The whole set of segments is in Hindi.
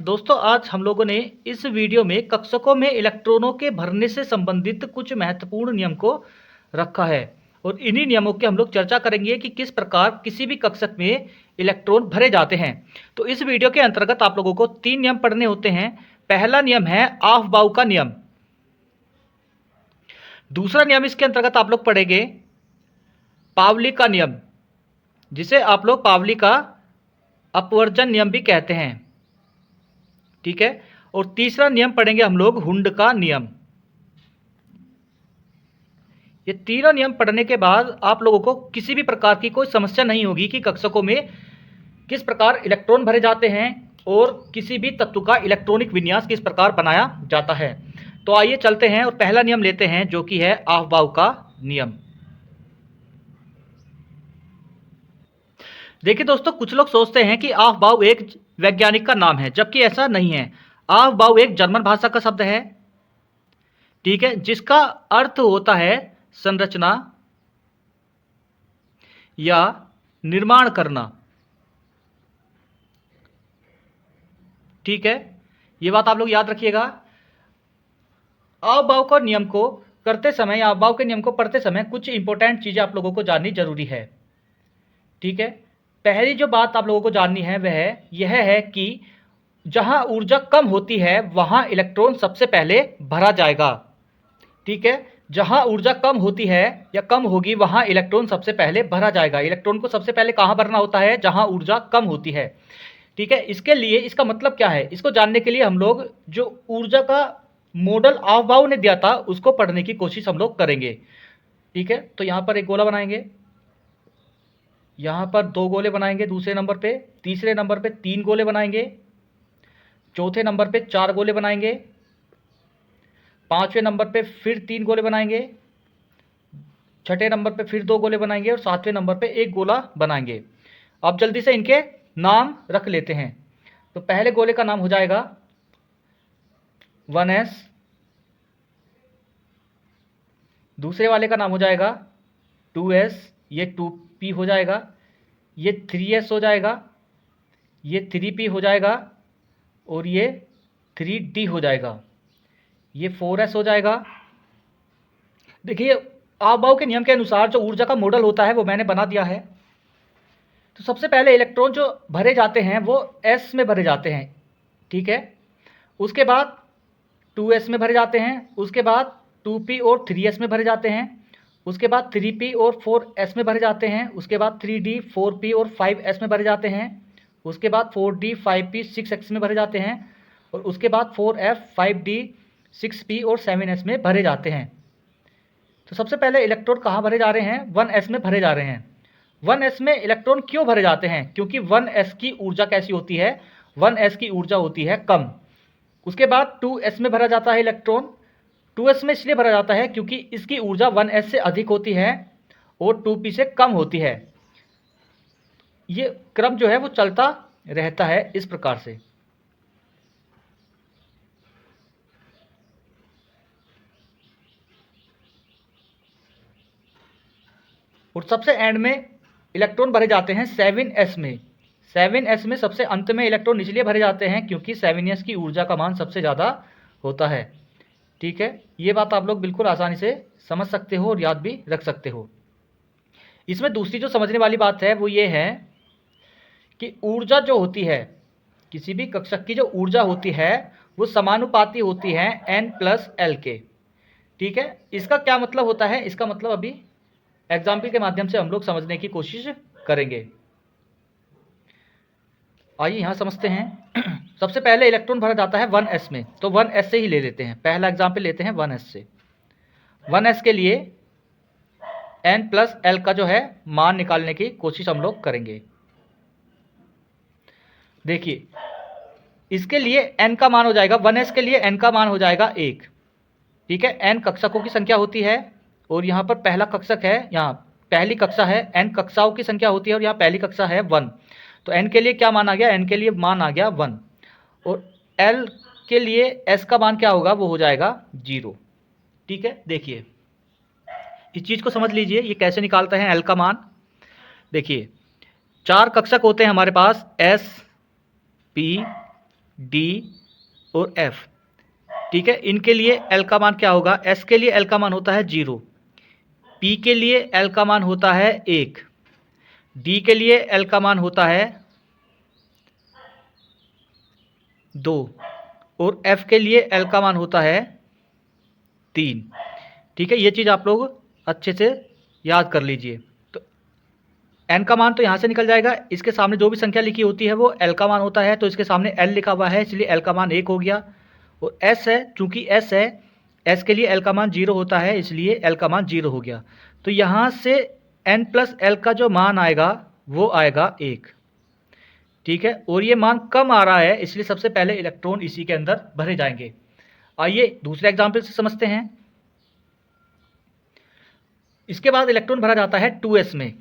दोस्तों आज हम लोगों ने इस वीडियो में कक्षकों में इलेक्ट्रॉनों के भरने से संबंधित कुछ महत्वपूर्ण नियम को रखा है और इन्हीं नियमों की हम लोग चर्चा करेंगे कि किस प्रकार किसी भी कक्षक में इलेक्ट्रॉन भरे जाते हैं। तो इस वीडियो के अंतर्गत आप लोगों को 3 नियम पढ़ने होते हैं। पहला नियम है ऑफ-बाउ का नियम। दूसरा नियम इसके अंतर्गत आप लोग पढ़ेंगे पावली का नियम, जिसे आप लोग पावली का अपवर्जन नियम भी कहते हैं, ठीक है। और तीसरा नियम पढ़ेंगे हम लोग हुंड का नियम। ये तीनों नियम पढ़ने के बाद आप लोगों को किसी भी प्रकार की कोई समस्या नहीं होगी कि कक्षकों में किस प्रकार इलेक्ट्रॉन भरे जाते हैं और किसी भी तत्व का इलेक्ट्रॉनिक विन्यास किस प्रकार बनाया जाता है। तो आइए चलते हैं और पहला नियम लेते हैं, जो कि है ऑफ-बाउ का नियम। देखिए दोस्तों, कुछ लोग सोचते हैं कि ऑफ-बाउ एक वैज्ञानिक का नाम है, जबकि ऐसा नहीं है। ऑफ-बाउ एक जर्मन भाषा का शब्द है, ठीक है, जिसका अर्थ होता है संरचना या निर्माण करना, ठीक है। ये बात आप लोग याद रखिएगा। ऑफ-बाउ का नियम को करते समय या ऑफ-बाउ के नियम को पढ़ते समय कुछ इंपॉर्टेंट चीजें आप लोगों को जाननी जरूरी है, ठीक है। पहली जो बात आप लोगों को जाननी है वह यह है कि जहां ऊर्जा कम होती है वहां इलेक्ट्रॉन सबसे पहले भरा जाएगा, ठीक है। जहां ऊर्जा कम होती है या कम होगी वहां इलेक्ट्रॉन सबसे पहले भरा जाएगा। इलेक्ट्रॉन को सबसे पहले कहां भरना होता है? जहां ऊर्जा कम होती है, ठीक है। इसके लिए इसका मतलब क्या है, इसको जानने के लिए हम लोग जो ऊर्जा का मॉडल ऑफ-बाउ ने दिया था उसको पढ़ने की कोशिश हम लोग करेंगे, ठीक है। तो यहां पर एक गोला बनाएंगे, यहां पर 2 गोले बनाएंगे दूसरे नंबर पे, तीसरे नंबर पे 3 गोले बनाएंगे, चौथे नंबर पे 4 गोले बनाएंगे, 5वें नंबर पे फिर 3 गोले बनाएंगे, 6ठे नंबर पे फिर 2 गोले बनाएंगे और 7वें नंबर पे 1 गोला बनाएंगे। अब जल्दी से इनके नाम रख लेते हैं। तो पहले गोले का नाम हो जाएगा 1s, दूसरे वाले का नाम हो जाएगा 2s, ये 2p हो जाएगा, ये 3s हो जाएगा, ये 3p हो जाएगा और ये 3d हो जाएगा, ये 4s हो जाएगा। देखिए ऑफ-बाउ के नियम के अनुसार जो ऊर्जा का मॉडल होता है वो मैंने बना दिया है। तो सबसे पहले इलेक्ट्रॉन जो भरे जाते हैं वो s में भरे जाते हैं, ठीक है। उसके बाद 2s में भरे जाते हैं, उसके बाद 2p और 3s में भरे जाते हैं, उसके बाद 3p और 4s में भरे जाते हैं, उसके बाद 3d 4p और 5s में भरे जाते हैं, उसके बाद 4d 5p 6s में भरे जाते हैं और उसके बाद 4f 5d 6p और 7s में भरे जाते हैं। तो सबसे पहले इलेक्ट्रॉन कहाँ भरे जा रहे हैं? 1s में भरे जा रहे हैं। 1s में इलेक्ट्रॉन क्यों भरे जाते हैं? क्योंकि 1s की ऊर्जा कैसी होती है? 1s की ऊर्जा होती है कम। उसके बाद 2s में भरा जाता है इलेक्ट्रॉन। 2s में इसलिए भरा जाता है क्योंकि इसकी ऊर्जा 1s से अधिक होती है और 2p से कम होती है। ये क्रम जो है वो चलता रहता है इस प्रकार से। और सबसे एंड में इलेक्ट्रॉन भरे जाते हैं 7s में। 7s में सबसे अंत में इलेक्ट्रॉन इसलिए भरे जाते हैं क्योंकि 7s की ऊर्जा का मान सबसे ज़्यादा होता है, ठीक है। ये बात आप लोग बिल्कुल आसानी से समझ सकते हो और याद भी रख सकते हो। इसमें दूसरी जो समझने वाली बात है वो ये है कि ऊर्जा जो होती है, किसी भी कक्षक की जो ऊर्जा होती है वो समानुपाती होती है n+l के, ठीक है। इसका क्या मतलब होता है? इसका मतलब अभी एग्जाम्पल के माध्यम से हम लोग समझने की कोशिश करेंगे। आइए यहाँ समझते हैं। सबसे पहले इलेक्ट्रॉन भरा जाता है 1s में, तो 1s से ही ले लेते हैं। पहला एग्जाम्पल लेते हैं 1s से। 1s के लिए n+l का जो है मान निकालने की कोशिश हम लोग करेंगे। देखिए इसके लिए n का मान हो जाएगा, 1s के लिए n का मान हो जाएगा 1, ठीक है। n कक्षकों की संख्या होती है और यहाँ पर पहला कक्षक है, यहाँ पहली कक्षा है, n कक्षाओं की संख्या होती है और यहाँ पहली कक्षा है 1। तो n के लिए क्या मान आ गया? n के लिए मान आ गया 1 और l के लिए s का मान क्या होगा? वो हो जाएगा 0, ठीक है। देखिए इस चीज़ को समझ लीजिए, ये कैसे निकालते हैं l का मान। देखिए 4 कक्षक होते हैं हमारे पास, s p डी और एफ। ठीक है, इनके लिए एल का मान क्या होगा? एस के लिए एल का मान होता है 0, पी के लिए एल का मान होता है 1, डी के लिए एल का मान होता है 2 और एफ के लिए एल का मान होता है 3। ठीक है, ये चीज़ आप लोग अच्छे से याद कर लीजिए। तो एन का मान तो यहाँ से निकल जाएगा, इसके सामने जो भी संख्या लिखी होती है वो एल का मान होता है, तो इसके सामने एल लिखा हुआ है इसलिए एल का मान 1 हो गया। और एस है, चूंकि एस है, एस के लिए एल का मान 0 होता है इसलिए एल का मान 0 हो गया। तो यहाँ से एन प्लस एल का जो मान आएगा वो आएगा 1। ठीक है, और ये मान कम आ रहा है इसलिए सबसे पहले इलेक्ट्रॉन इसी के अंदर भरे जाएंगे। आइए दूसरे एग्जाम्पल से समझते हैं। इसके बाद इलेक्ट्रॉन भरा जाता है 2s में,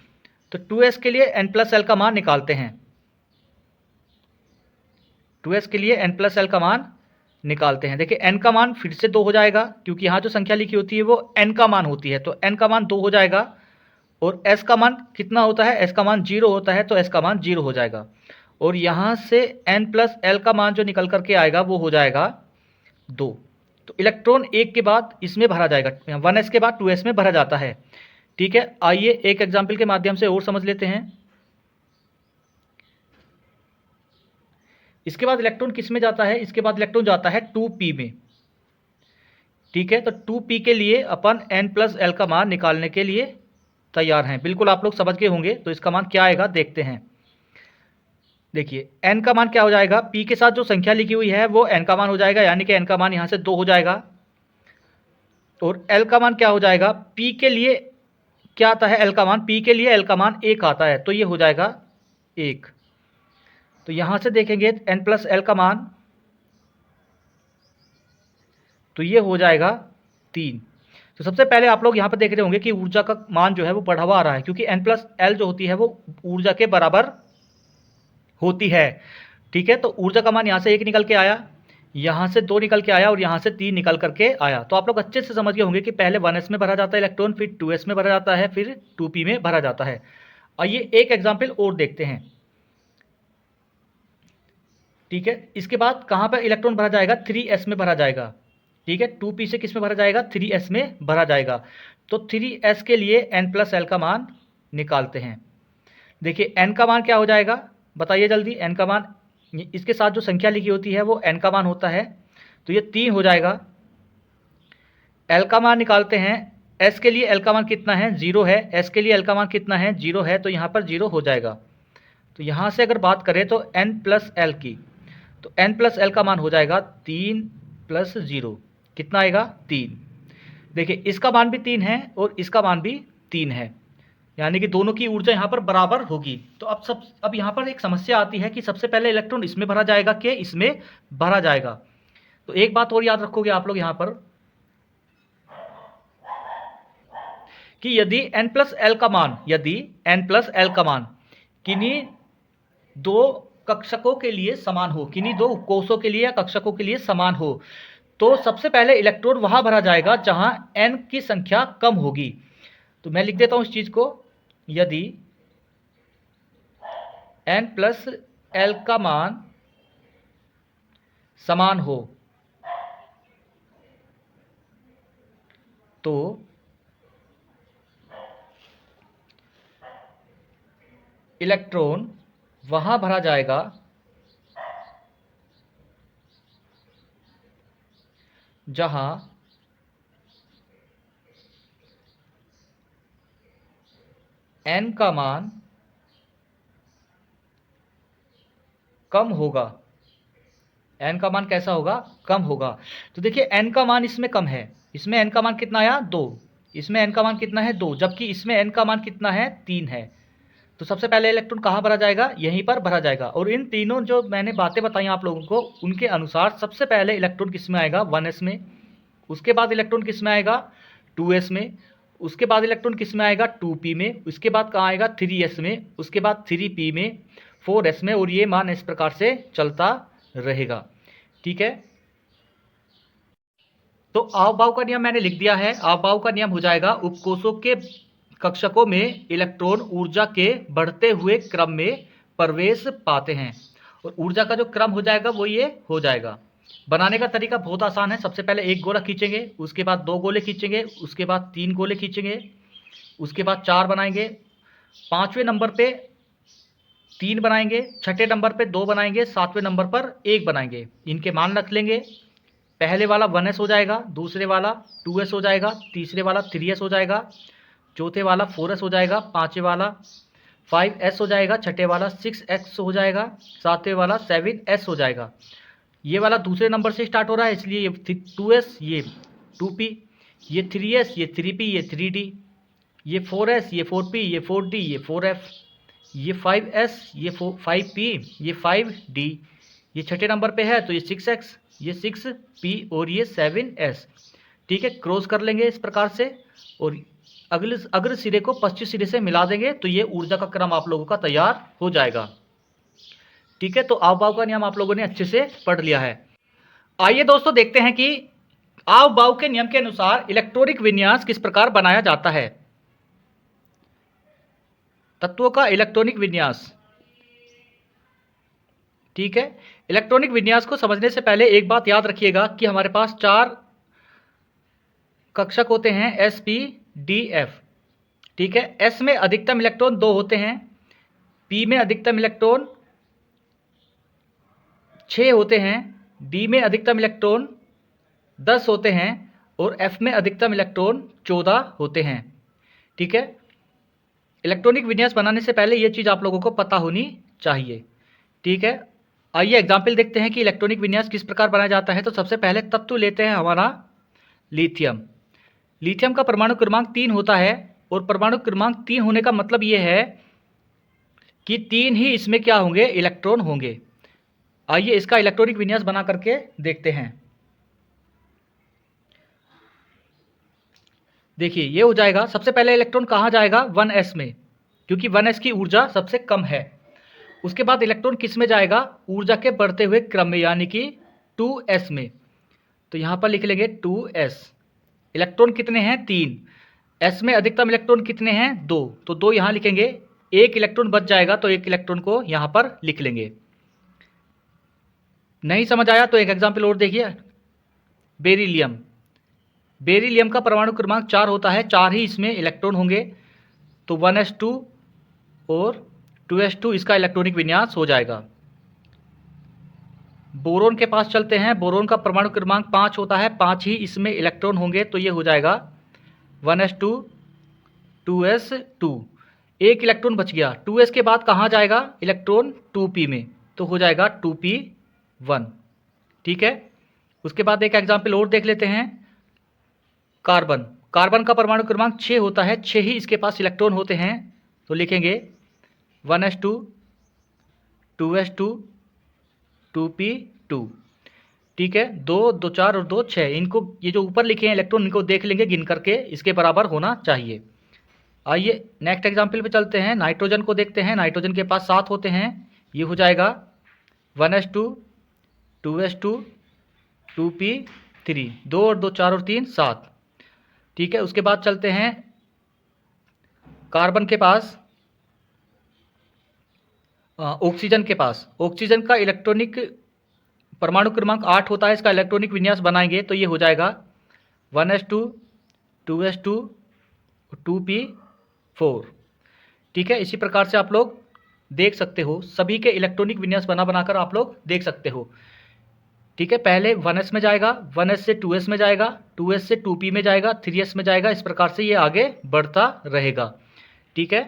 तो 2s के लिए n प्लस एल का मान निकालते हैं। 2s के लिए n प्लस एल का मान निकालते हैं। देखिए n का मान फिर से 2 हो जाएगा, क्योंकि यहाँ जो संख्या लिखी होती है वो n का मान होती है, तो n का मान 2 हो जाएगा। और s का मान कितना होता है? s का मान 0 होता है, तो s का मान 0 हो जाएगा। और यहाँ से n प्लस एल का मान जो निकल करके आएगा वो हो जाएगा 2। तो इलेक्ट्रॉन 1 के बाद इसमें भरा जाएगा, 1s के बाद 2s में भरा जाता है। ठीक है, आइए एक एग्जाम्पल के माध्यम से और समझ लेते हैं। इसके बाद इलेक्ट्रॉन किस में जाता है? इसके बाद इलेक्ट्रॉन जाता है 2p में। ठीक है, तो 2p के लिए अपन n प्लस एल का मान निकालने के लिए तैयार हैं। बिल्कुल आप लोग समझ गए होंगे। तो इसका मान क्या आएगा देखते हैं। देखिए n का मान क्या हो जाएगा? p के साथ जो संख्या लिखी हुई है वो n का मान हो जाएगा, यानी कि n का मान यहाँ से 2 हो जाएगा। और l का मान क्या हो जाएगा? p के लिए क्या आता है? l का मान, p के लिए l का मान 1 आता है, तो ये हो जाएगा 1। तो यहाँ से देखेंगे n प्लस एल का मान, तो ये हो जाएगा 3। तो सबसे पहले आप लोग यहाँ पर देख रहे होंगे कि ऊर्जा का मान जो है वो बढ़ा हुआ आ रहा है, क्योंकि n प्लस एल जो होती है वो ऊर्जा के बराबर होती है। ठीक है, तो ऊर्जा का मान यहाँ से 1 निकल के आया, यहाँ से 2 निकल के आया और यहाँ से 3 निकल करके आया। तो आप लोग अच्छे से समझ गए होंगे कि पहले 1s में भरा जाता है इलेक्ट्रॉन, फिर 2s में भरा जाता है, फिर 2p में भरा जाता है। आइए एक एग्जाम्पल और देखते हैं। ठीक है, इसके बाद कहाँ पर इलेक्ट्रॉन भरा जाएगा? 3s में भरा जाएगा। ठीक है, 2p से किस में भरा जाएगा? 3s में भरा जाएगा। तो 3s के लिए n प्लस एल का मान निकालते हैं। देखिए n का मान क्या हो जाएगा? बताइए जल्दी। n का मान, इसके साथ जो संख्या लिखी होती है वो n का मान होता है, तो ये 3 हो जाएगा। l का मान निकालते हैं। s के लिए l का मान कितना है? 0 है। s के लिए l का मान कितना है? 0 है, तो यहाँ पर 0 हो जाएगा। तो यहाँ से अगर बात करें तो n प्लस एल की, तो n प्लस एल का मान हो जाएगा 3 प्लस 0, कितना आएगा? 3। देखिए इसका मान भी 3 है और इसका मान भी 3 है, यानी कि दोनों की ऊर्जा यहाँ पर बराबर होगी। तो अब यहाँ पर एक समस्या आती है कि सबसे पहले इलेक्ट्रॉन इसमें भरा जाएगा कि इसमें भरा जाएगा। तो एक बात और याद रखोगे आप लोग यहाँ पर कि यदि n प्लस एल का मान, यदि n प्लस एल का मान किन्हीं दो कक्षकों के लिए समान हो, किन्हीं दो कोषों के लिए या कक्षकों के लिए समान हो, तो सबसे पहले इलेक्ट्रॉन वहां भरा जाएगा जहां n की संख्या कम होगी। तो मैं लिख देता हूं इस चीज को। यदि n प्लस एल का मान समान हो तो इलेक्ट्रॉन वहां भरा जाएगा जहां n का मान कम होगा। n का मान कैसा होगा? कम होगा। तो देखिए n का मान इसमें कम है, इसमें n का मान कितना आया? 2। इसमें n का मान कितना है? 2, जबकि इसमें n का मान कितना है? 3 है। तो सबसे पहले इलेक्ट्रॉन कहाँ भरा जाएगा? यहीं पर भरा जाएगा। और इन तीनों जो मैंने बातें बताई आप लोगों को, उनके अनुसार सबसे पहले इलेक्ट्रॉन किस में आएगा? 1s में। उसके बाद इलेक्ट्रॉन किस में आएगा? 2s में। उसके बाद इलेक्ट्रॉन किस में आएगा? 2p में। उसके बाद कहाँ आएगा? 3s में। उसके बाद 3p में, 4s में, और ये मान इस प्रकार से चलता रहेगा। ठीक है, तो आवभाव का नियम मैंने लिख दिया है। आवभाव का नियम हो जाएगा, उपकोषों के कक्षकों में इलेक्ट्रॉन ऊर्जा के बढ़ते हुए क्रम में प्रवेश पाते हैं और ऊर्जा का जो क्रम हो जाएगा वो ये हो जाएगा। बनाने का तरीका बहुत आसान है। सबसे पहले एक गोला खींचेंगे, उसके बाद 2 गोले खींचेंगे, उसके बाद 3 गोले खींचेंगे, उसके बाद 4 बनाएंगे, 5वें नंबर पे 3 बनाएंगे, 6ठे नंबर पे 2 बनाएंगे, 7वें नंबर पर 1 बनाएंगे। इनके मान रख लेंगे। पहले वाला 1s हो जाएगा, दूसरे वाला 2s हो जाएगा, तीसरे वाला 3s हो जाएगा, चौथे वाला 4s हो जाएगा, पाँचवें वाला 5s हो जाएगा, छठे वाला 6x हो जाएगा, सातवें वाला 7s हो जाएगा। ये वाला दूसरे नंबर से स्टार्ट हो रहा है, इसलिए ये 2s, ये 2p, ये 3s, ये 3p, ये 3d, ये 4s, ये 4p, ये 4d, ये 4f, ये 5s, ये 5p, ये 5d, ये छठे नंबर पे है तो ये 6x, ये 6p और ये 7s। ठीक है, क्रॉस कर लेंगे इस प्रकार से और अग्र सिरे को पश्चिम सिरे से मिला देंगे तो ये ऊर्जा का क्रम आप लोगों का तैयार हो जाएगा। ठीक है, तो आव भाव का नियम आप लोगों ने अच्छे से पढ़ लिया है। आइए दोस्तों देखते हैं कि आव भाव के नियम के अनुसार इलेक्ट्रॉनिक विन्यास किस प्रकार बनाया जाता है। तत्वों का इलेक्ट्रॉनिक विन्यास। ठीक है, इलेक्ट्रॉनिक विन्यास को समझने से पहले एक बात याद रखिएगा कि हमारे पास 4 कक्षक होते हैं, s, p, d, f। ठीक है, s में अधिकतम इलेक्ट्रॉन 2 होते हैं, p में अधिकतम इलेक्ट्रॉन 6 होते हैं, d में अधिकतम इलेक्ट्रॉन 10 होते हैं और f में अधिकतम इलेक्ट्रॉन 14 होते हैं। ठीक है, इलेक्ट्रॉनिक विन्यास बनाने से पहले ये चीज़ आप लोगों को पता होनी चाहिए। ठीक है, आइए एग्जाम्पल देखते हैं कि इलेक्ट्रॉनिक विन्यास किस प्रकार बनाया जाता है। तो सबसे पहले तत्व लेते हैं हमारा लिथियम। लिथियम का परमाणु क्रमांक 3 होता है और परमाणु क्रमांक 3 होने का मतलब ये है कि 3 ही इसमें क्या होंगे, इलेक्ट्रॉन होंगे। आइए इसका इलेक्ट्रॉनिक विन्यास बना करके देखते हैं। देखिए ये हो जाएगा, सबसे पहले इलेक्ट्रॉन कहाँ जाएगा, 1s में, क्योंकि 1s की ऊर्जा सबसे कम है। उसके बाद इलेक्ट्रॉन किस में जाएगा, ऊर्जा के बढ़ते हुए क्रम में, यानी कि 2s में। तो यहाँ पर लिख लेंगे 2s। इलेक्ट्रॉन कितने हैं, 3। s में अधिकतम इलेक्ट्रॉन कितने हैं, 2, तो 2 यहाँ लिखेंगे। एक इलेक्ट्रॉन बच जाएगा तो एक इलेक्ट्रॉन को यहाँ पर लिख लेंगे। नहीं समझ आया तो एक एग्जाम्पल और देखिए, बेरिलियम। बेरिलियम का परमाणु क्रमांक 4 होता है, 4 ही इसमें इलेक्ट्रॉन होंगे, तो 1s2 और 2s2 इसका इलेक्ट्रॉनिक विन्यास हो जाएगा। बोरोन के पास चलते हैं। बोरोन का परमाणु क्रमांक 5 होता है, 5 ही इसमें इलेक्ट्रॉन होंगे, तो ये हो जाएगा 1s2 2s2, एक इलेक्ट्रॉन बच गया। 2s के बाद कहाँ जाएगा इलेक्ट्रॉन, 2p में, तो हो जाएगा 2p1। ठीक है, उसके बाद एक एग्जाम्पल और देख लेते हैं, कार्बन। कार्बन का परमाणु क्रमांक 6 होता है, 6 ही इसके पास इलेक्ट्रॉन होते हैं, तो लिखेंगे 1s2 2s2 2p2। ठीक है, 2 2 4 और 2 6, इनको ये जो ऊपर लिखे हैं इलेक्ट्रॉन इनको देख लेंगे गिन करके, इसके बराबर होना चाहिए। आइए नेक्स्ट एग्जाम्पल पे चलते हैं, नाइट्रोजन को देखते हैं। नाइट्रोजन के पास 7 होते हैं, ये हो जाएगा 1s2 2s2 2p3, 2 और 2 4 और 3 7। ठीक है, उसके बाद चलते हैं कार्बन के पास, ऑक्सीजन के पास। ऑक्सीजन का इलेक्ट्रॉनिक परमाणु क्रमांक 8 होता है, इसका इलेक्ट्रॉनिक विन्यास बनाएंगे तो ये हो जाएगा 1s2 2s2 2p4। ठीक है, इसी प्रकार से आप लोग देख सकते हो, सभी के इलेक्ट्रॉनिक विन्यास बना बनाकर आप लोग देख सकते हो। ठीक है, पहले 1s में जाएगा, 1s से 2s में जाएगा, 2s से 2p में जाएगा, 3s में जाएगा, इस प्रकार से ये आगे बढ़ता रहेगा। ठीक है,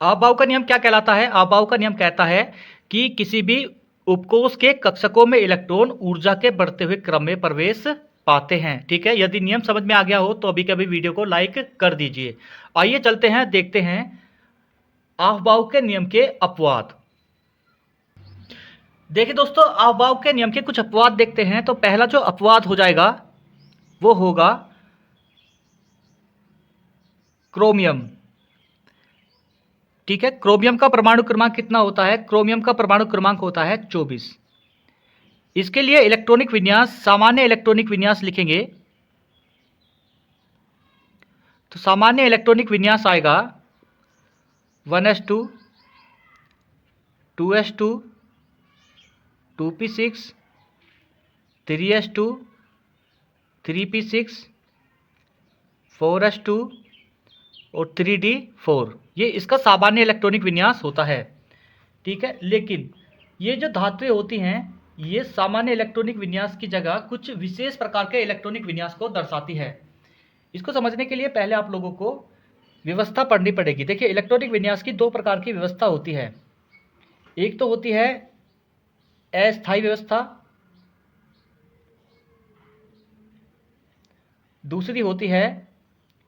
आव-भाव का नियम क्या कहलाता है, आव-भाव का नियम कहता है कि किसी भी उपकोष के कक्षकों में इलेक्ट्रॉन ऊर्जा के बढ़ते हुए क्रम में प्रवेश पाते हैं। ठीक है, यदि नियम समझ में आ गया हो तो अभी कभी वीडियो को लाइक कर दीजिए। आइए चलते हैं, देखते हैं आव-भाव के नियम के अपवाद। देखिए दोस्तों, आव-भाव के नियम के कुछ अपवाद देखते हैं। तो पहला जो अपवाद हो जाएगा वो होगा क्रोमियम। ठीक है, क्रोमियम का परमाणु क्रमांक कितना होता है, क्रोमियम का परमाणु क्रमांक होता है 24। इसके लिए इलेक्ट्रॉनिक विन्यास, सामान्य इलेक्ट्रॉनिक विन्यास लिखेंगे तो सामान्य इलेक्ट्रॉनिक विन्यास आएगा 1s2 2s2, 2p6, 3s2, 3p6, 4s2 और 3d4। ये इसका सामान्य इलेक्ट्रॉनिक विन्यास होता है। ठीक है, लेकिन ये जो धातुएं होती हैं ये सामान्य इलेक्ट्रॉनिक विन्यास की जगह कुछ विशेष प्रकार के इलेक्ट्रॉनिक विन्यास को दर्शाती है। इसको समझने के लिए पहले आप लोगों को व्यवस्था पढ़नी पड़ेगी। देखिए, इलेक्ट्रॉनिक विन्यास की दो प्रकार की व्यवस्था होती है। एक तो होती है अस्थायी व्यवस्था, दूसरी होती है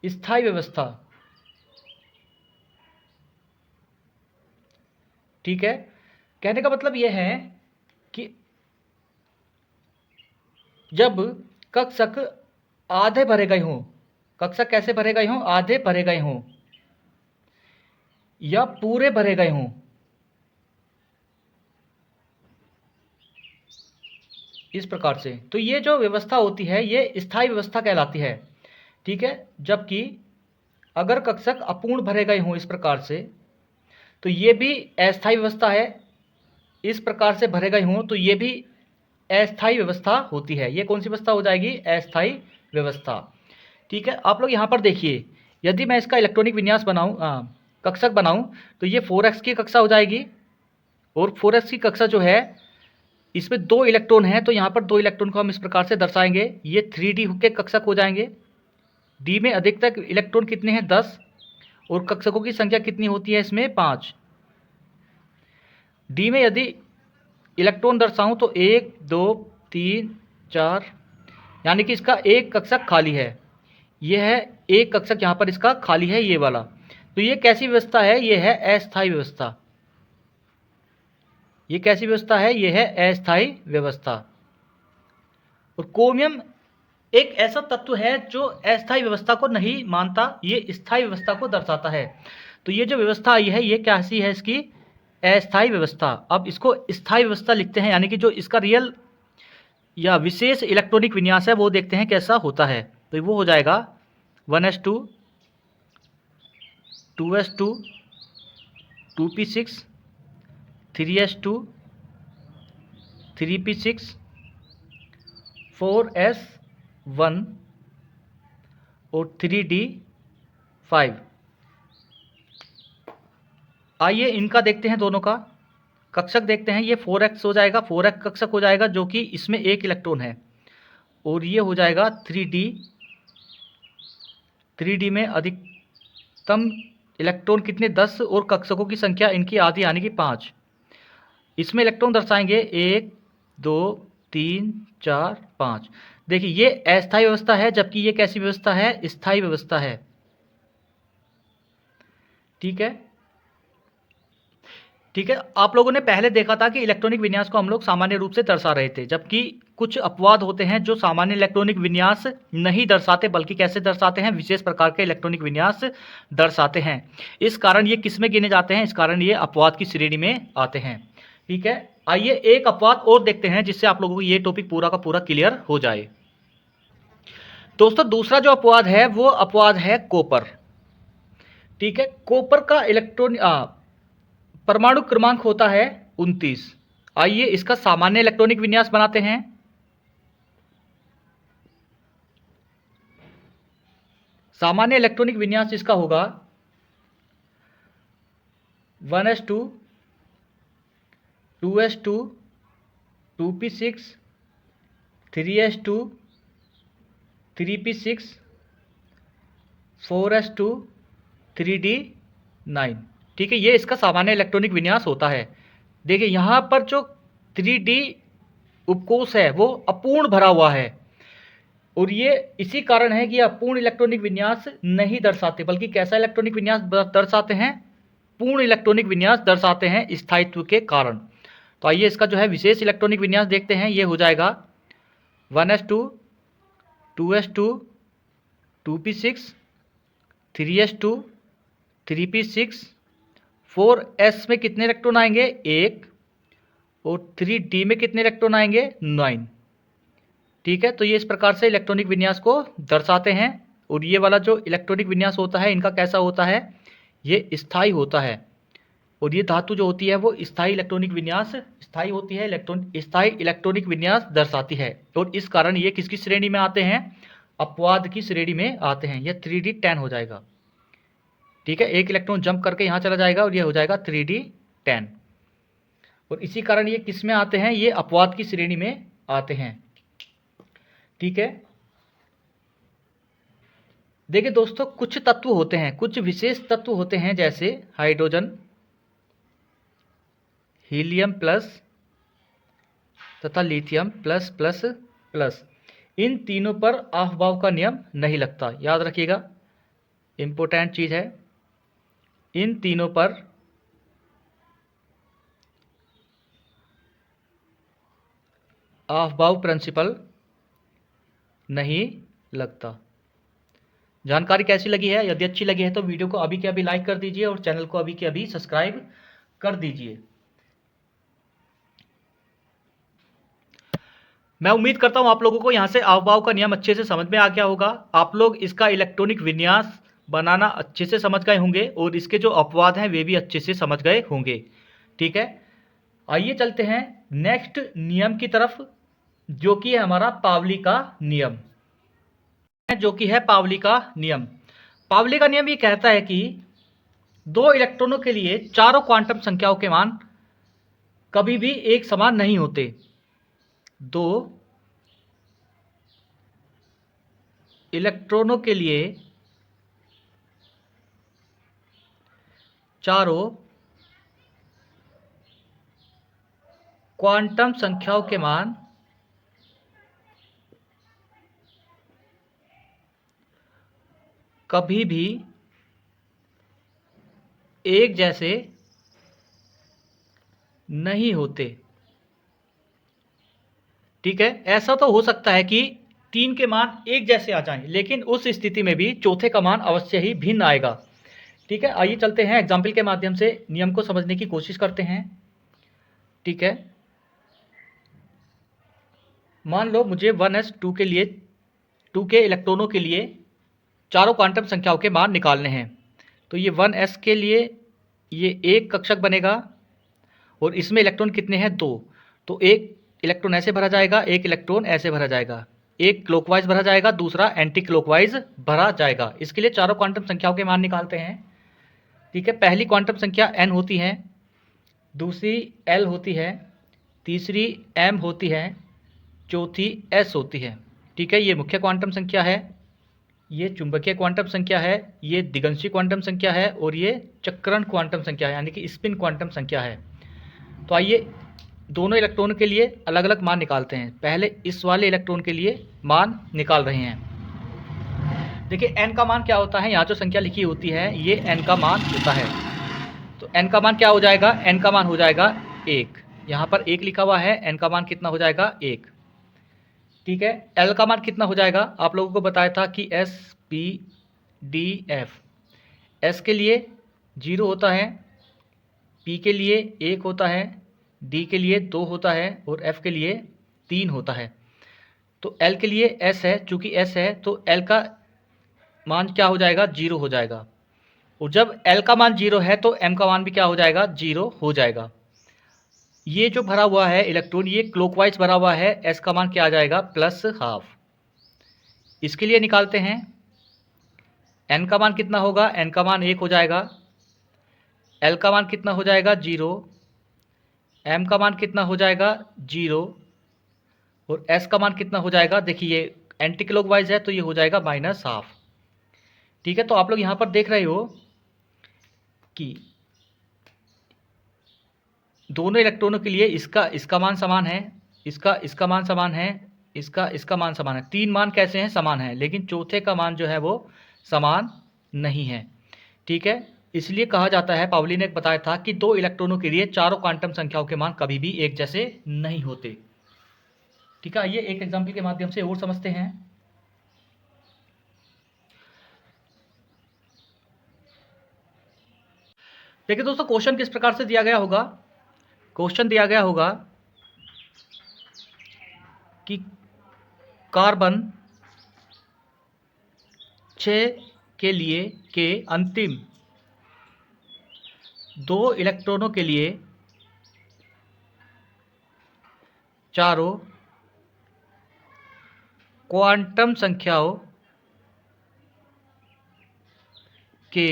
स्थायी व्यवस्था। ठीक है, कहने का मतलब यह है कि जब कक्षक आधे भरे गए हों, कक्षक कैसे भरे गए हों, आधे भरे गए हों या पूरे भरे गए हों, इस प्रकार से, तो ये जो व्यवस्था होती है ये स्थायी व्यवस्था कहलाती है। ठीक है, जबकि अगर कक्षक अपूर्ण भरे गए हों इस प्रकार से, तो ये भी अस्थायी व्यवस्था है। इस प्रकार से भरे गए हों तो ये भी अस्थायी व्यवस्था होती है। ये कौन सी व्यवस्था हो जाएगी, अस्थायी व्यवस्था। ठीक है, आप लोग यहाँ पर देखिए, यदि मैं इसका इलेक्ट्रॉनिक विन्यास बनाऊँ, कक्षक बनाऊँ, तो ये 4s की कक्षा हो जाएगी। और 4s की कक्षा जो है इसमें 2 इलेक्ट्रॉन हैं, तो यहाँ पर 2 इलेक्ट्रॉन को हम इस प्रकार से दर्शाएंगे। ये 3d के कक्षक हो जाएंगे। डी में अधिकतम इलेक्ट्रॉन कितने हैं, 10, और कक्षकों की संख्या कितनी होती है इसमें, 5। डी में यदि इलेक्ट्रॉन दर्शाऊं तो 1 2 3 4, यानी कि इसका एक कक्षक खाली है। यह है एक कक्षक यहाँ पर इसका खाली है, ये वाला। तो ये कैसी व्यवस्था है, ये है अस्थायी व्यवस्था। ये कैसी व्यवस्था है, ये है अस्थायी व्यवस्था। और क्रोमियम एक ऐसा तत्व है जो अस्थायी व्यवस्था को नहीं मानता, ये स्थायी व्यवस्था को दर्शाता है। तो ये जो व्यवस्था आई है ये कैसी है, इसकी अस्थायी व्यवस्था। अब इसको स्थायी व्यवस्था लिखते हैं, यानी कि जो इसका रियल या विशेष इलेक्ट्रॉनिक विन्यास है वो देखते हैं कैसा होता है। तो वो हो जाएगा 1s2, 2s2, 2p6, 3s2, 3p6, 4s1 और 3d5। आइए इनका देखते हैं, दोनों का कक्षक देखते हैं। ये 4x हो जाएगा, 4x कक्षक हो जाएगा जो कि इसमें एक इलेक्ट्रॉन है। और ये हो जाएगा 3d, 3d में अधिकतम इलेक्ट्रॉन कितने, 10, और कक्षकों की संख्या इनकी आधी यानी कि 5। इसमें इलेक्ट्रॉन दर्शाएंगे 1 2 3 4 5। देखिए ये अस्थायी व्यवस्था है, जबकि ये कैसी व्यवस्था है, स्थायी व्यवस्था है। ठीक है, ठीक है, आप लोगों ने पहले देखा था कि इलेक्ट्रॉनिक विन्यास को हम लोग सामान्य रूप से दर्शा रहे थे, जबकि कुछ अपवाद होते हैं जो सामान्य इलेक्ट्रॉनिक विन्यास नहीं दर्शाते, बल्कि कैसे दर्शाते हैं, विशेष प्रकार के इलेक्ट्रॉनिक विन्यास दर्शाते हैं। इस कारण ये किस में गिने जाते हैं, इस कारण ये अपवाद की श्रेणी में आते हैं। ठीक है, आइए एक अपवाद और देखते हैं जिससे आप लोगों को ये टॉपिक पूरा का पूरा क्लियर हो जाए। दोस्तों, दूसरा जो अपवाद है वो अपवाद है कॉपर। ठीक है, कॉपर का परमाणु क्रमांक होता है 29। आइए इसका सामान्य इलेक्ट्रॉनिक विन्यास बनाते हैं। सामान्य इलेक्ट्रॉनिक विन्यास इसका होगा 1s2, 2s2, 2p6, 3s2, 3p6, 4s2, 3d9। ठीक है, ये इसका सामान्य इलेक्ट्रॉनिक विन्यास होता है। देखिए यहाँ पर जो 3d उपकोष है वो अपूर्ण भरा हुआ है, और ये इसी कारण है कि अपूर्ण इलेक्ट्रॉनिक विन्यास नहीं दर्शाते, बल्कि कैसा इलेक्ट्रॉनिक विन्यास दर्शाते हैं, पूर्ण इलेक्ट्रॉनिक विन्यास दर्शाते हैं स्थायित्व के कारण। तो आइए इसका जो है विशेष इलेक्ट्रॉनिक विन्यास देखते हैं। ये हो जाएगा 1s2, 2s2, 2p6, 3s2, 3p6, 4s में कितने इलेक्ट्रॉन आएंगे, 1, और 3d में कितने इलेक्ट्रॉन आएंगे, 9। ठीक है, तो ये इस प्रकार से इलेक्ट्रॉनिक विन्यास को दर्शाते हैं। और ये वाला जो इलेक्ट्रॉनिक विन्यास होता है इनका कैसा होता है, ये स्थायी होता है। और ये धातु जो होती है वो स्थायी इलेक्ट्रॉनिक विन्यास स्थायी होती है, स्थायी इलेक्ट्रॉनिक विन्यास दर्शाती है। और इस कारण ये किसकी श्रेणी में आते हैं? अपवाद की श्रेणी में आते हैं। ये 3d10 हो जाएगा। ठीक है, एक इलेक्ट्रॉन जंप करके यहाँ चला जाएगा और ये हो जाएगा 3d10। और इसी कारण ये किस में आते हैं? ये अपवाद की श्रेणी में आते हैं। ठीक है, देखिए दोस्तों, कुछ तत्व होते हैं, कुछ विशेष तत्व होते हैं, जैसे हाइड्रोजन, हीलियम प्लस तथा लिथियम प्लस प्लस प्लस। इन तीनों पर आफबाव का नियम नहीं लगता। याद रखिएगा, इंपॉर्टेंट चीज है। इन तीनों पर आफबाव प्रिंसिपल नहीं लगता। जानकारी कैसी लगी है? यदि अच्छी लगी है तो वीडियो को अभी के अभी लाइक कर दीजिए और चैनल को अभी के अभी सब्सक्राइब कर दीजिए। मैं उम्मीद करता हूं आप लोगों को यहां से आफबाव का नियम अच्छे से समझ में आ गया होगा। आप लोग इसका इलेक्ट्रॉनिक विन्यास बनाना अच्छे से समझ गए होंगे और इसके जो अपवाद हैं वे भी अच्छे से समझ गए होंगे। ठीक है, आइए चलते हैं नेक्स्ट नियम की तरफ, जो कि है हमारा पावली का नियम, जो कि है पावली का नियम। पावली का नियम ये कहता है कि दो इलेक्ट्रॉनों के लिए चारों क्वांटम संख्याओं के मान कभी भी एक समान नहीं होते। दो इलेक्ट्रॉनों के लिए चारों क्वांटम संख्याओं के मान कभी भी एक जैसे नहीं होते। ठीक है, ऐसा तो हो सकता है कि तीन के मान एक जैसे आ जाएं, लेकिन उस स्थिति में भी चौथे का मान अवश्य ही भिन्न आएगा। ठीक है, आइए चलते हैं एग्जाम्पल के माध्यम से नियम को समझने की कोशिश करते हैं। ठीक है, मान लो मुझे 1s2 के लिए 2 के इलेक्ट्रॉनों के लिए चारों क्वांटम संख्याओं के मान निकालने हैं। तो ये 1s के लिए ये एक कक्षक बनेगा और इसमें इलेक्ट्रॉन कितने हैं? 2। तो एक इलेक्ट्रॉन ऐसे भरा जाएगा, एक इलेक्ट्रॉन ऐसे भरा जाएगा, एक क्लॉकवाइज भरा जाएगा, दूसरा एंटी क्लॉकवाइज भरा जाएगा। इसके लिए चारों क्वांटम संख्याओं के मान निकालते हैं। ठीक है, पहली क्वांटम संख्या n होती है, दूसरी l होती है, तीसरी m होती है, चौथी s होती है। ठीक है, ये मुख्य क्वांटम संख्या है, ये चुंबकीय क्वांटम संख्या है, ये दिगंशी क्वांटम संख्या है और ये चक्रण क्वांटम संख्या है, यानी कि स्पिन क्वांटम संख्या है। तो आइए दोनों इलेक्ट्रॉन के लिए अलग अलग मान निकालते हैं। पहले इस वाले इलेक्ट्रॉन के लिए मान निकाल रहे हैं। देखिए n का मान क्या होता है, यहाँ जो संख्या लिखी होती है ये n का मान होता है। तो n का मान क्या हो जाएगा? n का मान हो जाएगा 1। यहाँ पर 1 लिखा हुआ है, n का मान कितना हो जाएगा? 1। ठीक है, l का मान कितना हो जाएगा? आप लोगों को बताया था कि s p d f। s के लिए 0 होता है, p के लिए 1 होता है, d के लिए 2 होता है और f के लिए 3 होता है। तो l के लिए s है, चूंकि s है तो l का मान क्या हो जाएगा? 0 हो जाएगा। और जब l का मान 0 है तो m का मान भी क्या हो जाएगा? 0 हो जाएगा। ये जो भरा हुआ है इलेक्ट्रॉन ये क्लॉकवाइज भरा हुआ है, s का मान क्या आ जाएगा? +½ इसके लिए निकालते हैं। n का मान कितना होगा? n का मान 1 हो जाएगा, l का मान कितना हो जाएगा? 0, m का मान कितना हो जाएगा? 0 और s का मान कितना हो जाएगा? देखिए ये एंटी क्लॉकवाइज है तो ये हो जाएगा -½ ठीक है, तो आप लोग यहाँ पर देख रहे हो कि दोनों इलेक्ट्रॉनों के लिए इसका मान समान है, इसका मान समान है, इसका मान समान है। 3 मान कैसे हैं? समान है, लेकिन चौथे का मान जो है वो समान नहीं है। ठीक है, इसलिए कहा जाता है, पावली ने बताया था कि दो इलेक्ट्रॉनों के लिए चारों क्वांटम संख्याओं के मान कभी भी एक जैसे नहीं होते। ठीक है, आइए एक एग्जाम्पल के माध्यम से और समझते हैं। देखिए दोस्तों, क्वेश्चन किस प्रकार से दिया गया होगा? क्वेश्चन दिया गया होगा कि कार्बन 6 के लिए के अंतिम दो इलेक्ट्रॉनों के लिए चारों क्वांटम संख्याओं के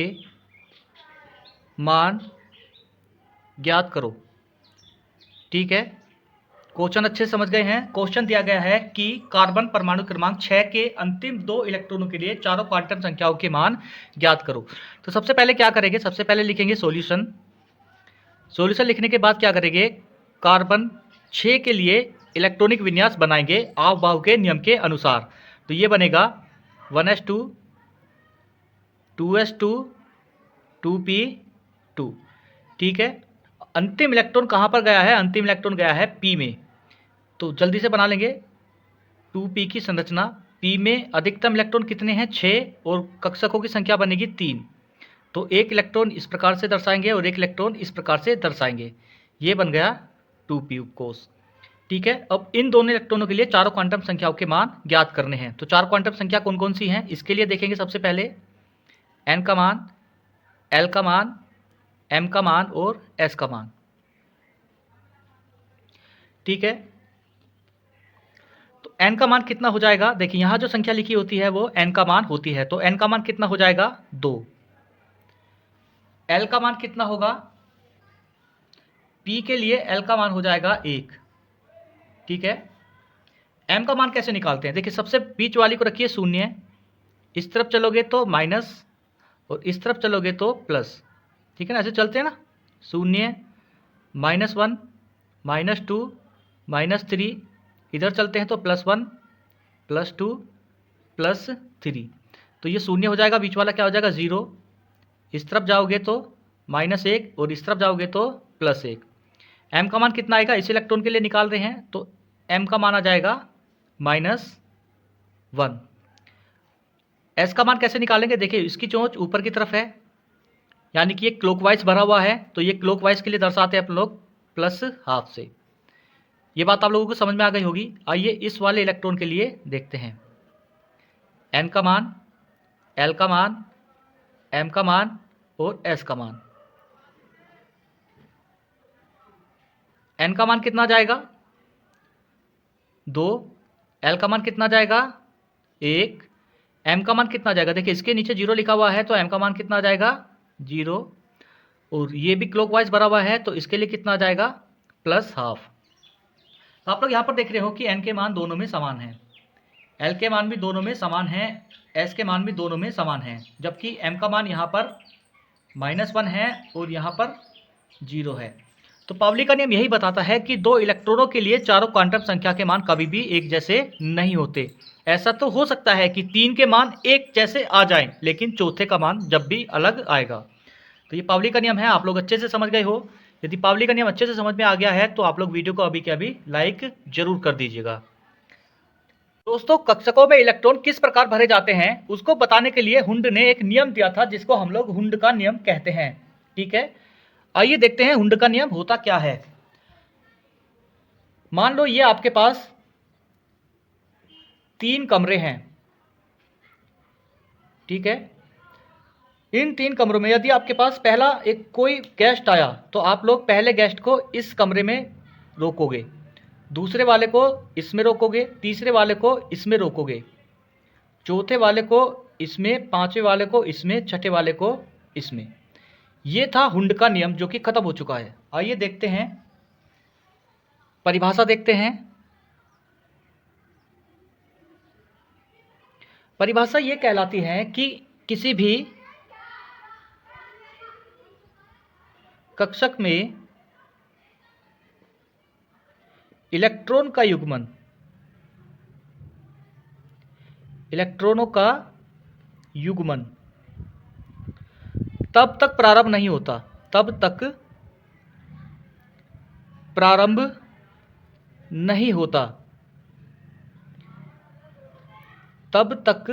मान ज्ञात करो। ठीक है, क्वेश्चन अच्छे से समझ गए हैं। क्वेश्चन दिया गया है कि कार्बन परमाणु क्रमांक 6 के अंतिम दो इलेक्ट्रॉनों के लिए चारों क्वांटम संख्याओं के मान ज्ञात करो। तो सबसे पहले क्या करेंगे, सबसे पहले लिखेंगे सॉल्यूशन। सॉल्यूशन लिखने के बाद क्या करेंगे, कार्बन 6 के लिए इलेक्ट्रॉनिक विन्यास बनाएंगे आवभाव के नियम के अनुसार। तो ये बनेगा 1s2 2s2 2p2। ठीक है, अंतिम इलेक्ट्रॉन कहाँ पर गया है, अंतिम इलेक्ट्रॉन गया है p में। तो जल्दी से बना लेंगे 2p की संरचना। p में अधिकतम इलेक्ट्रॉन कितने हैं, 6, और कक्षकों की संख्या बनेगी 3। तो एक इलेक्ट्रॉन इस प्रकार से दर्शाएंगे और एक इलेक्ट्रॉन इस प्रकार से दर्शाएंगे। ये बन गया 2p कोस। ठीक है, अब इन दोनों इलेक्ट्रॉनों के लिए चारों क्वांटम संख्याओं के मान ज्ञात करने हैं। तो चार क्वांटम संख्या कौन कौन सी हैं, इसके लिए देखेंगे सबसे पहले n का मान, l का मान, m का मान और s का मान। ठीक है, तो n का मान कितना हो जाएगा, देखिए यहां जो संख्या लिखी होती है वो n का मान होती है। तो n का मान कितना हो जाएगा 2। l का मान कितना होगा, p के लिए l का मान हो जाएगा 1। ठीक है, m का मान कैसे निकालते हैं, देखिए सबसे बीच वाली को रखिए 0, इस तरफ चलोगे तो माइनस और इस तरफ चलोगे तो प्लस। ठीक है ना, ऐसे चलते हैं ना, 0 -1 -2 -3, इधर चलते हैं तो +1 +2 +3। तो ये 0 हो जाएगा, बीच वाला क्या हो जाएगा 0, इस तरफ जाओगे तो -1 और इस तरफ जाओगे तो +1। m का मान कितना आएगा, इस इलेक्ट्रॉन के लिए निकाल रहे हैं तो m का मान आ जाएगा -1। s का मान कैसे निकालेंगे, देखिए इसकी चोंच ऊपर की तरफ है, यानी कि ये क्लॉकवाइज भरा हुआ है, तो ये क्लॉकवाइज के लिए दर्शाते हैं आप लोग +½ से। ये बात आप लोगों को समझ में आ गई होगी। आइए इस वाले इलेक्ट्रॉन के लिए देखते हैं, n का मान, l का मान, m का मान और s का मान। n का मान कितना जाएगा 2, l का मान कितना जाएगा 1, m का मान कितना जाएगा, देखिए इसके नीचे 0 लिखा हुआ है तो m का मान कितना जाएगा 0, और ये भी क्लॉकवाइज भरा हुआ है तो इसके लिए कितना जाएगा +½ तो आप लोग यहाँ पर देख रहे हो कि n के मान दोनों में समान है, l के मान भी दोनों में समान है, s के मान भी दोनों में समान है, जबकि m का मान यहाँ पर -1 है और यहाँ पर 0 है। तो पावली का नियम यही बताता है कि दो इलेक्ट्रॉनों के लिए चारों क्वांटम संख्या के मान कभी भी एक जैसे नहीं होते। ऐसा तो हो सकता है कि 3 के मान एक जैसे आ जाएं, लेकिन चौथे का मान जब भी अलग आएगा। तो ये पावली का नियम है, आप लोग अच्छे से समझ गए हो। यदि पावली का नियम अच्छे से समझ में आ गया है तो आप लोग वीडियो को अभी के अभी लाइक जरूर कर दीजिएगा। दोस्तों, कक्षकों में इलेक्ट्रॉन किस प्रकार भरे जाते हैं उसको बताने के लिए हुंड ने एक नियम दिया था, जिसको हम लोग हुंड का नियम कहते हैं। ठीक है, आइए देखते हैं हुंड का नियम होता क्या है। मान लो ये आपके पास 3 कमरे हैं। ठीक है, इन 3 कमरों में यदि आपके पास पहला एक कोई गेस्ट आया तो आप लोग पहले गेस्ट को इस कमरे में रोकोगे, दूसरे वाले को इसमें रोकोगे, तीसरे वाले को इसमें रोकोगे, चौथे वाले को इसमें, पांचवें वाले को इसमें, छठे वाले को इसमें। ये था हुंड का नियम जो कि खत्म हो चुका है। आइए देखते हैं, परिभाषा देखते हैं। परिभाषा ये कहलाती है कि किसी भी कक्षक में इलेक्ट्रॉन का युग्मन, इलेक्ट्रॉनों का युग्मन तब तक प्रारंभ नहीं होता, तब तक प्रारंभ नहीं होता, तब तक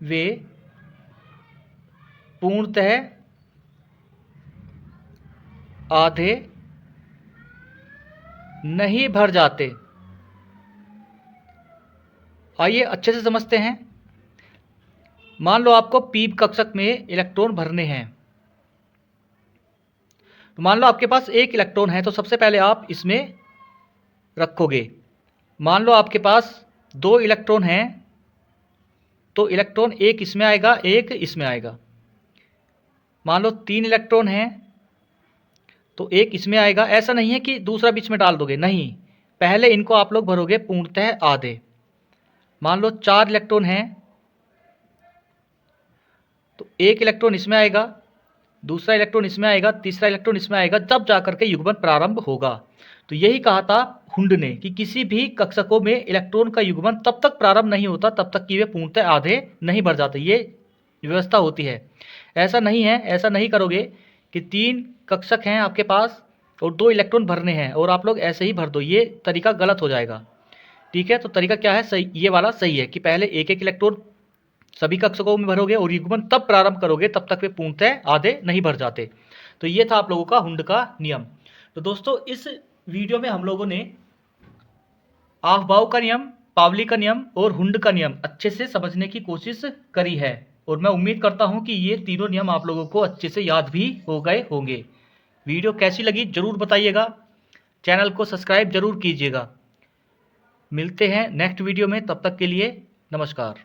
वे पूर्णतः आधे नहीं भर जाते। आइए अच्छे से समझते हैं। मान लो आपको पी कक्षक में इलेक्ट्रॉन भरने हैं। तो मान लो आपके पास एक इलेक्ट्रॉन है, तो सबसे पहले आप इसमें रखोगे। मान लो आपके पास 2 इलेक्ट्रॉन हैं, तो इलेक्ट्रॉन एक इसमें आएगा, एक इसमें आएगा। मान लो 3 इलेक्ट्रॉन हैं, तो एक इसमें आएगा। ऐसा नहीं है कि दूसरा बीच में डाल दोगे, नहीं, पहले इनको आप लोग भरोगे पूर्णतः आधे। मान लो 4 इलेक्ट्रॉन हैं, तो एक इलेक्ट्रॉन इसमें आएगा, दूसरा इलेक्ट्रॉन इसमें आएगा, तीसरा इलेक्ट्रॉन इसमें आएगा, जब जाकर के युग्मन प्रारंभ होगा। तो यही कहा था हुंड ने कि किसी भी कक्षकों में इलेक्ट्रॉन का युग्मन तब तक प्रारंभ नहीं होता तब तक कि वे पूर्णतः आधे नहीं भर जाते। ये व्यवस्था होती है। ऐसा नहीं है, ऐसा नहीं करोगे कि 3 कक्षक हैं आपके पास और 2 इलेक्ट्रॉन भरने हैं और आप लोग ऐसे ही भर दो, ये तरीका गलत हो जाएगा। ठीक है, तो तरीका क्या है, सही, ये वाला सही है कि पहले एक एक इलेक्ट्रॉन सभी कक्षकों में भरोगे और युग्मन तब प्रारंभ करोगे, तब तक वे पूर्णतः आधे नहीं भर जाते। तो ये था आप लोगों का हुंड का नियम। तो दोस्तों इस वीडियो में हम लोगों ने ऑफबाउ का नियम, पावली का नियम और हुंड का नियम अच्छे से समझने की कोशिश करी है और मैं उम्मीद करता हूं कि ये तीनों नियम आप लोगों को अच्छे से याद भी हो गए होंगे। वीडियो कैसी लगी जरूर बताइएगा, चैनल को सब्सक्राइब जरूर कीजिएगा। मिलते हैं नेक्स्ट वीडियो में, तब तक के लिए नमस्कार।